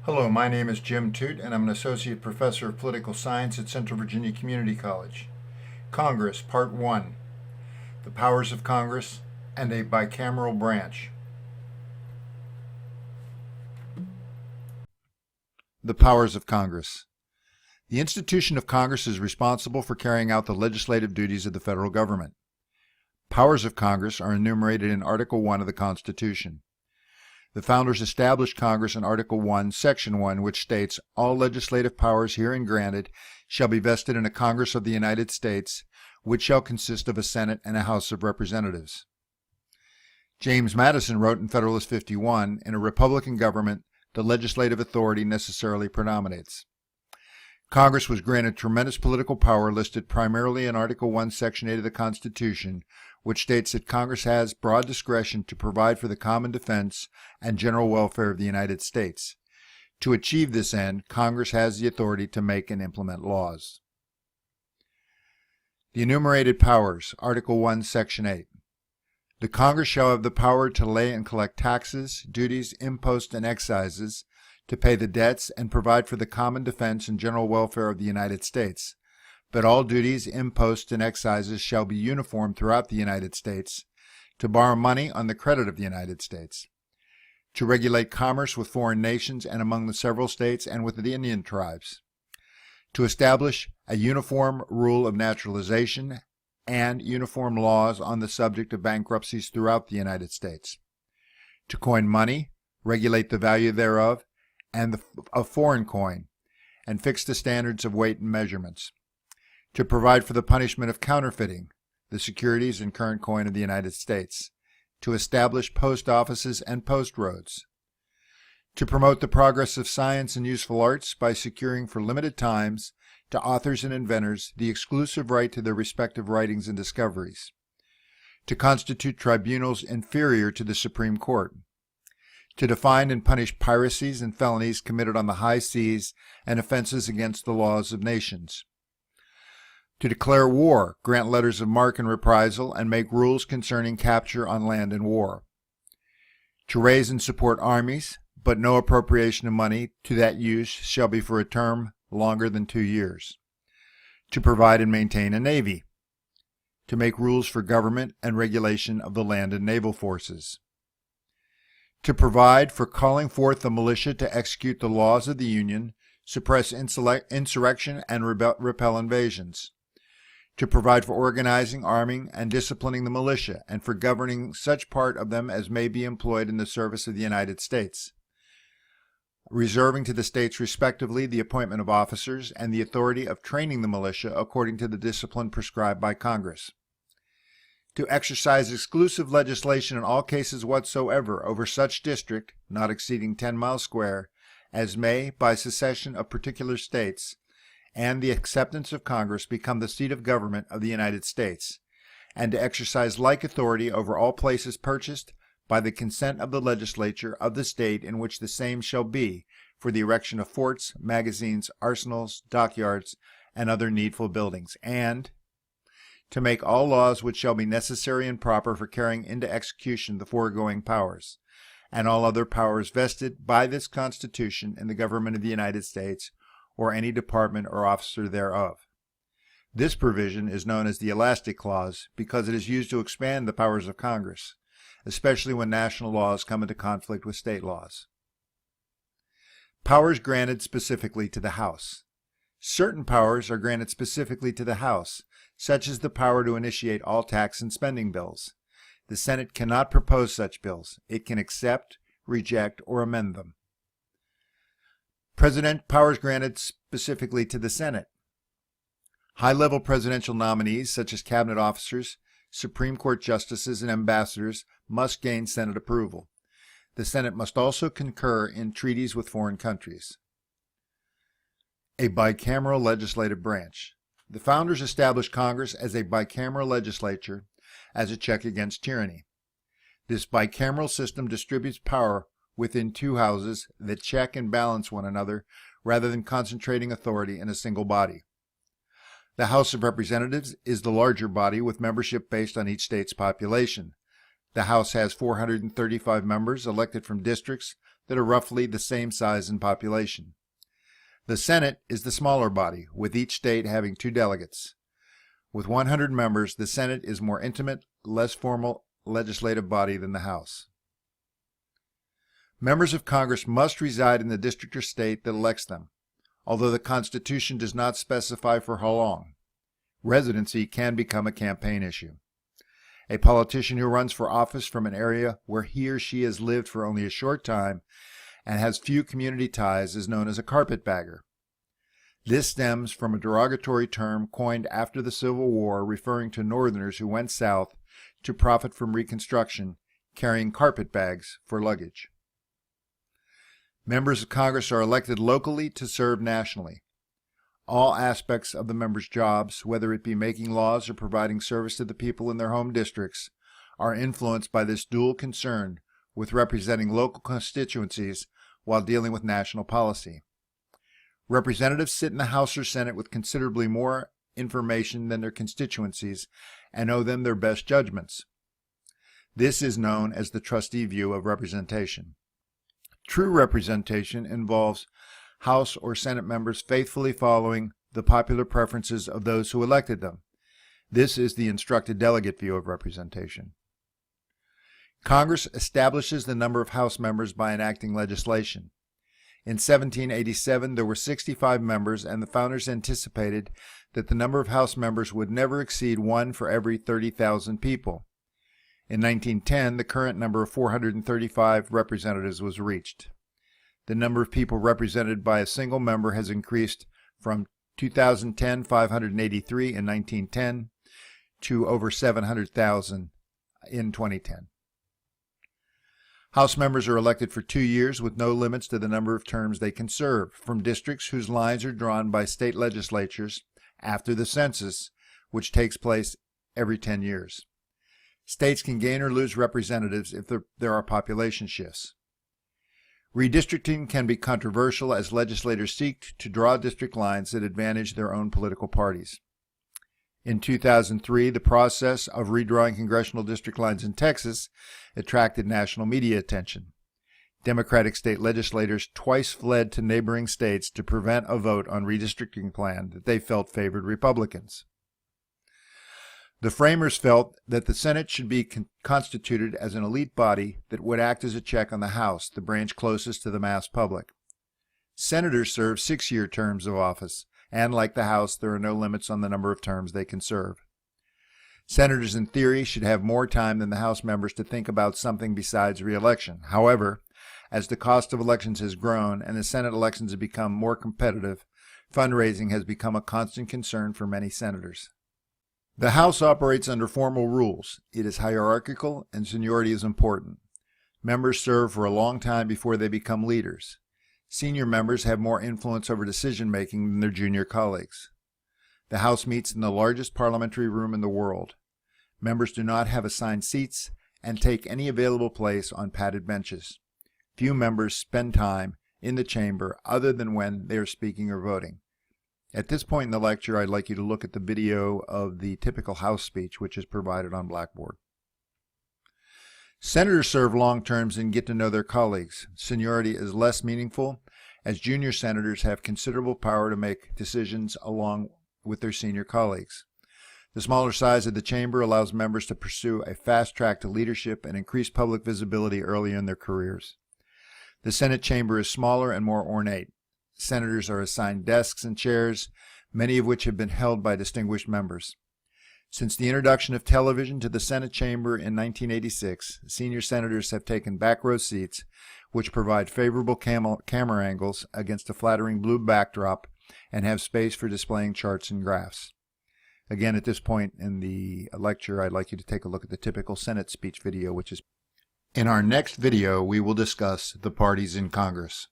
Hello, my name is Jim Toot, and I'm an Associate Professor of Political Science at Central Virginia Community College. Congress, Part 1. The Powers of Congress and a Bicameral Branch. The Powers of Congress. The institution of Congress is responsible for carrying out the legislative duties of the federal government. Powers of Congress are enumerated in Article 1 of the Constitution. The Founders established Congress in Article 1, Section 1, which states, "All legislative powers herein granted shall be vested in a Congress of the United States, which shall consist of a Senate and a House of Representatives." James Madison wrote in Federalist 51, "In a Republican government, the legislative authority necessarily predominates." Congress was granted tremendous political power listed primarily in Article 1, Section 8 of the Constitution, which states that Congress has broad discretion to provide for the common defense and general welfare of the United States. To achieve this end, Congress has the authority to make and implement laws. The enumerated powers, Article 1, Section 8. The Congress shall have the power to lay and collect taxes, duties, imposts, and excises, to pay the debts and provide for the common defense and general welfare of the United States. But all duties, imposts, and excises shall be uniform throughout the United States, to borrow money on the credit of the United States, to regulate commerce with foreign nations and among the several states and with the Indian tribes, to establish a uniform rule of naturalization and uniform laws on the subject of bankruptcies throughout the United States, to coin money, regulate the value thereof, and of foreign coin, and fix the standards of weight and measurements, to provide for the punishment of counterfeiting the securities and current coin of the United States, to establish post offices and post roads, to promote the progress of science and useful arts by securing for limited times to authors and inventors the exclusive right to their respective writings and discoveries, to constitute tribunals inferior to the Supreme Court, to define and punish piracies and felonies committed on the high seas and offenses against the laws of nations, to declare war, grant letters of marque and reprisal, and make rules concerning capture on land and war, to raise and support armies, but no appropriation of money to that use shall be for a term longer than 2 years, to provide and maintain a navy, to make rules for government and regulation of the land and naval forces, to provide for calling forth the militia to execute the laws of the Union, suppress insurrection, and repel invasions, to provide for organizing, arming, and disciplining the militia, and for governing such part of them as may be employed in the service of the United States, reserving to the states respectively the appointment of officers and the authority of training the militia according to the discipline prescribed by Congress, to exercise exclusive legislation in all cases whatsoever over such district, not exceeding 10 miles square, as may, by secession of particular states, and the acceptance of Congress, become the seat of government of the United States, and to exercise like authority over all places purchased by the consent of the legislature of the state in which the same shall be, for the erection of forts, magazines, arsenals, dockyards, and other needful buildings, and to make all laws which shall be necessary and proper for carrying into execution the foregoing powers, and all other powers vested by this Constitution in the government of the United States, or any department or officer thereof. This provision is known as the Elastic Clause because it is used to expand the powers of Congress, especially when national laws come into conflict with state laws. Powers granted specifically to the House. Certain powers are granted specifically to the House, such as the power to initiate all tax and spending bills. The Senate cannot propose such bills. It can accept, reject, or amend them. Powers granted specifically to the Senate. High-level presidential nominees, such as cabinet officers, Supreme Court justices, and ambassadors, must gain Senate approval. The Senate must also concur in treaties with foreign countries. A bicameral legislative branch. The Founders established Congress as a bicameral legislature as a check against tyranny. This bicameral system distributes power within two houses that check and balance one another rather than concentrating authority in a single body. The House of Representatives is the larger body with membership based on each state's population. The House has 435 members elected from districts that are roughly the same size in population. The Senate is the smaller body, with each state having 2 delegates. With 100 members, the Senate is more intimate, less formal legislative body than the House. Members of Congress must reside in the district or state that elects them, although the Constitution does not specify for how long. Residency can become a campaign issue. A politician who runs for office from an area where he or she has lived for only a short time and has few community ties is known as a carpetbagger. This stems from a derogatory term coined after the Civil War referring to Northerners who went south to profit from Reconstruction, carrying carpetbags for luggage. Members of Congress are elected locally to serve nationally. All aspects of the members' jobs, whether it be making laws or providing service to the people in their home districts, are influenced by this dual concern with representing local constituencies while dealing with national policy. Representatives sit in the House or Senate with considerably more information than their constituencies and owe them their best judgments. This is known as the trustee view of representation. True representation involves House or Senate members faithfully following the popular preferences of those who elected them. This is the instructed delegate view of representation. Congress establishes the number of House members by enacting legislation. In 1787, there were 65 members, and the founders anticipated that the number of House members would never exceed 1 for every 30,000 people. In 1910, the current number of 435 representatives was reached. The number of people represented by a single member has increased from 2010 583 in 1910 to over 700,000 in 2010. House members are elected for 2 years with no limits to the number of terms they can serve, from districts whose lines are drawn by state legislatures after the census, which takes place every 10 years. States can gain or lose representatives if there are population shifts. Redistricting can be controversial as legislators seek to draw district lines that advantage their own political parties. In 2003, the process of redrawing congressional district lines in Texas attracted national media attention. Democratic state legislators twice fled to neighboring states to prevent a vote on redistricting plan that they felt favored Republicans. The framers felt that the Senate should be constituted as an elite body that would act as a check on the House, the branch closest to the mass public. Senators serve 6-year terms of office, and like the House, there are no limits on the number of terms they can serve. Senators, in theory, should have more time than the House members to think about something besides re-election. However, as the cost of elections has grown and the Senate elections have become more competitive, fundraising has become a constant concern for many senators. The House operates under formal rules. It is hierarchical, and seniority is important. Members serve for a long time before they become leaders. Senior members have more influence over decision-making than their junior colleagues. The House meets in the largest parliamentary room in the world. Members do not have assigned seats and take any available place on padded benches. Few members spend time in the chamber other than when they are speaking or voting. At this point in the lecture, I'd like you to look at the video of the typical House speech, which is provided on Blackboard. Senators serve long terms and get to know their colleagues. Seniority is less meaningful, as junior senators have considerable power to make decisions along with their senior colleagues. The smaller size of the chamber allows members to pursue a fast track to leadership and increase public visibility early in their careers. The Senate chamber is smaller and more ornate. Senators are assigned desks and chairs, many of which have been held by distinguished members. Since the introduction of television to the Senate chamber in 1986, senior senators have taken back row seats, which provide favorable camera angles against a flattering blue backdrop and have space for displaying charts and graphs. Again, at this point in the lecture, I'd like you to take a look at the typical Senate speech video, which is. In our next video, we will discuss the parties in Congress.